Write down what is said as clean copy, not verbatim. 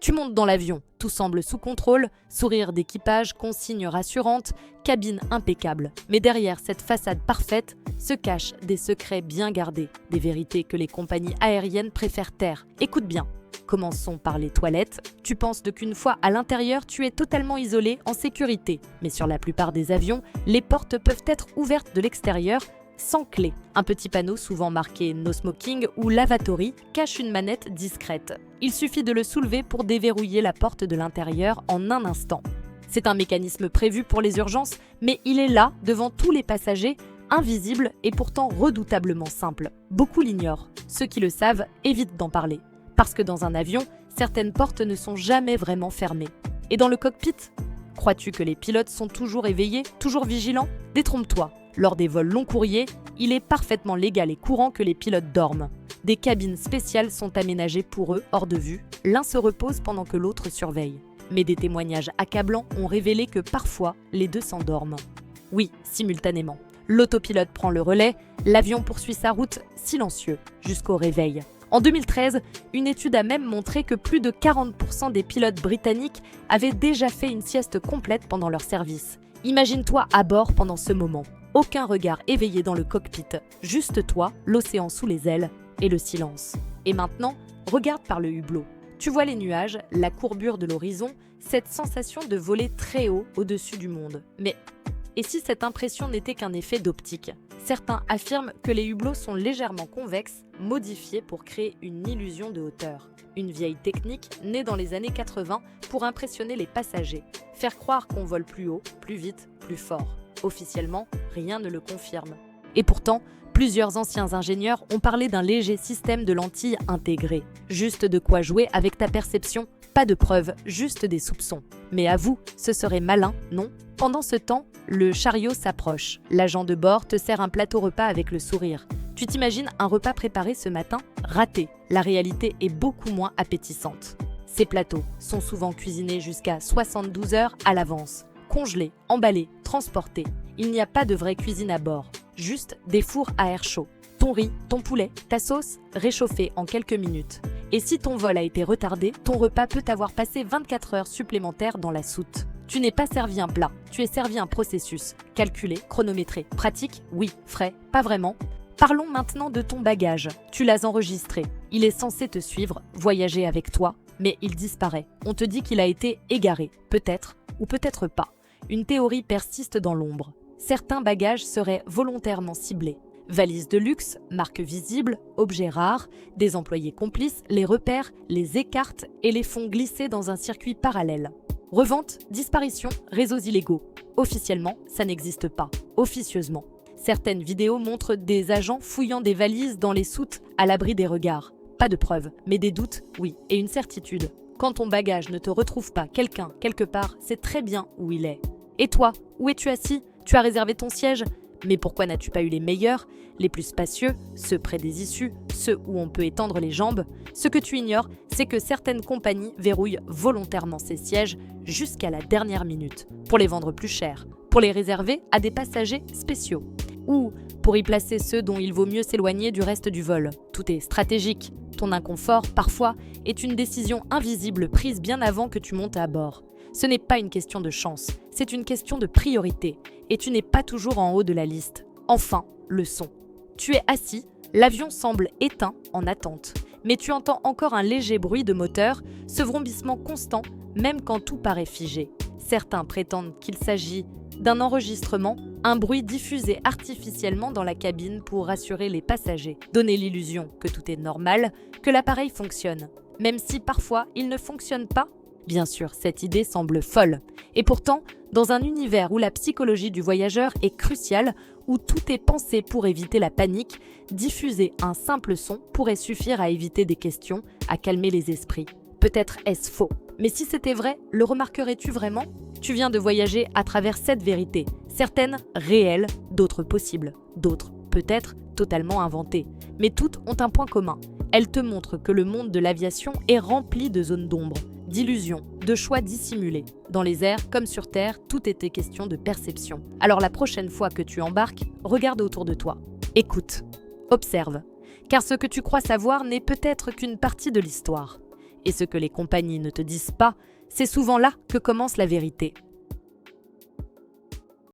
Tu montes dans l'avion, tout semble sous contrôle, sourire d'équipage, consignes rassurantes, cabine impeccable. Mais derrière cette façade parfaite se cachent des secrets bien gardés, des vérités que les compagnies aériennes préfèrent taire. Écoute bien. Commençons par les toilettes. Tu penses qu'une fois à l'intérieur, tu es totalement isolé, en sécurité. Mais sur la plupart des avions, les portes peuvent être ouvertes de l'extérieur, sans clé. Un petit panneau souvent marqué No Smoking ou Lavatory cache une manette discrète. Il suffit de le soulever pour déverrouiller la porte de l'intérieur en un instant. C'est un mécanisme prévu pour les urgences, mais il est là, devant tous les passagers, invisible et pourtant redoutablement simple. Beaucoup l'ignorent. Ceux qui le savent évitent d'en parler. Parce que dans un avion, certaines portes ne sont jamais vraiment fermées. Et dans le cockpit, crois-tu que les pilotes sont toujours éveillés, toujours vigilants? Détrompe-toi. Lors des vols long courriers, il est parfaitement légal et courant que les pilotes dorment. Des cabines spéciales sont aménagées pour eux, hors de vue. L'un se repose pendant que l'autre surveille. Mais des témoignages accablants ont révélé que parfois, les deux s'endorment. Oui, simultanément. L'autopilote prend le relais, l'avion poursuit sa route, silencieux, jusqu'au réveil. En 2013, une étude a même montré que plus de 40% des pilotes britanniques avaient déjà fait une sieste complète pendant leur service. Imagine-toi à bord pendant ce moment. Aucun regard éveillé dans le cockpit, juste toi, l'océan sous les ailes et le silence. Et maintenant, regarde par le hublot. Tu vois les nuages, la courbure de l'horizon, cette sensation de voler très haut au-dessus du monde. Mais et si cette impression n'était qu'un effet d'optique? Certains affirment que les hublots sont légèrement convexes, modifiés pour créer une illusion de hauteur. Une vieille technique née dans les années 80 pour impressionner les passagers. Faire croire qu'on vole plus haut, plus vite, plus fort. Officiellement, rien ne le confirme. Et pourtant, plusieurs anciens ingénieurs ont parlé d'un léger système de lentilles intégrées. Juste de quoi jouer avec ta perception, pas de preuves, juste des soupçons. Mais avoue, ce serait malin, non? Pendant ce temps, le chariot s'approche. L'agent de bord te sert un plateau repas avec le sourire. Tu t'imagines un repas préparé ce matin? Raté. La réalité est beaucoup moins appétissante. Ces plateaux sont souvent cuisinés jusqu'à 72 heures à l'avance. Congelés, emballés, transportés. Il n'y a pas de vraie cuisine à bord. Juste des fours à air chaud. Ton riz, ton poulet, ta sauce, réchauffés en quelques minutes. Et si ton vol a été retardé, ton repas peut avoir passé 24 heures supplémentaires dans la soute. Tu n'es pas servi un plat, tu es servi un processus. Calculé, chronométré. Pratique? Oui. Frais? Pas vraiment. Parlons maintenant de ton bagage. Tu l'as enregistré. Il est censé te suivre, voyager avec toi, mais il disparaît. On te dit qu'il a été égaré. Peut-être ou peut-être pas. Une théorie persiste dans l'ombre. Certains bagages seraient volontairement ciblés. Valises de luxe, marques visibles, objets rares, des employés complices les repèrent, les écartent et les font glisser dans un circuit parallèle. Revente, disparition, réseaux illégaux. Officiellement, ça n'existe pas. Officieusement. Certaines vidéos montrent des agents fouillant des valises dans les soutes à l'abri des regards. Pas de preuves, mais des doutes, oui, et une certitude. Quand ton bagage ne te retrouve pas quelqu'un, quelque part, c'est très bien où il est. Et toi, où es-tu assis? Tu as réservé ton siège? Mais pourquoi n'as-tu pas eu les meilleurs, les plus spacieux, ceux près des issues, ceux où on peut étendre les jambes? Ce que tu ignores, c'est que certaines compagnies verrouillent volontairement ces sièges jusqu'à la dernière minute, pour les vendre plus cher, pour les réserver à des passagers spéciaux, ou pour y placer ceux dont il vaut mieux s'éloigner du reste du vol. Tout est stratégique. Ton inconfort, parfois, est une décision invisible prise bien avant que tu montes à bord. Ce n'est pas une question de chance, c'est une question de priorité. Et tu n'es pas toujours en haut de la liste. Enfin, le son. Tu es assis, l'avion semble éteint en attente. Mais tu entends encore un léger bruit de moteur, ce vrombissement constant, même quand tout paraît figé. Certains prétendent qu'il s'agit d'un enregistrement, un bruit diffusé artificiellement dans la cabine pour rassurer les passagers, donner l'illusion que tout est normal, que l'appareil fonctionne. Même si parfois il ne fonctionne pas. Bien sûr, cette idée semble folle. Et pourtant, dans un univers où la psychologie du voyageur est cruciale, où tout est pensé pour éviter la panique, diffuser un simple son pourrait suffire à éviter des questions, à calmer les esprits. Peut-être est-ce faux. Mais si c'était vrai, le remarquerais-tu vraiment? Tu viens de voyager à travers 7 vérités, certaines réelles, d'autres possibles, d'autres peut-être totalement inventées. Mais toutes ont un point commun. Elles te montrent que le monde de l'aviation est rempli de zones d'ombre, d'illusions, de choix dissimulés. Dans les airs comme sur terre, tout était question de perception. Alors la prochaine fois que tu embarques, regarde autour de toi. Écoute, observe. Car ce que tu crois savoir n'est peut-être qu'une partie de l'histoire. Et ce que les compagnies ne te disent pas, c'est souvent là que commence la vérité.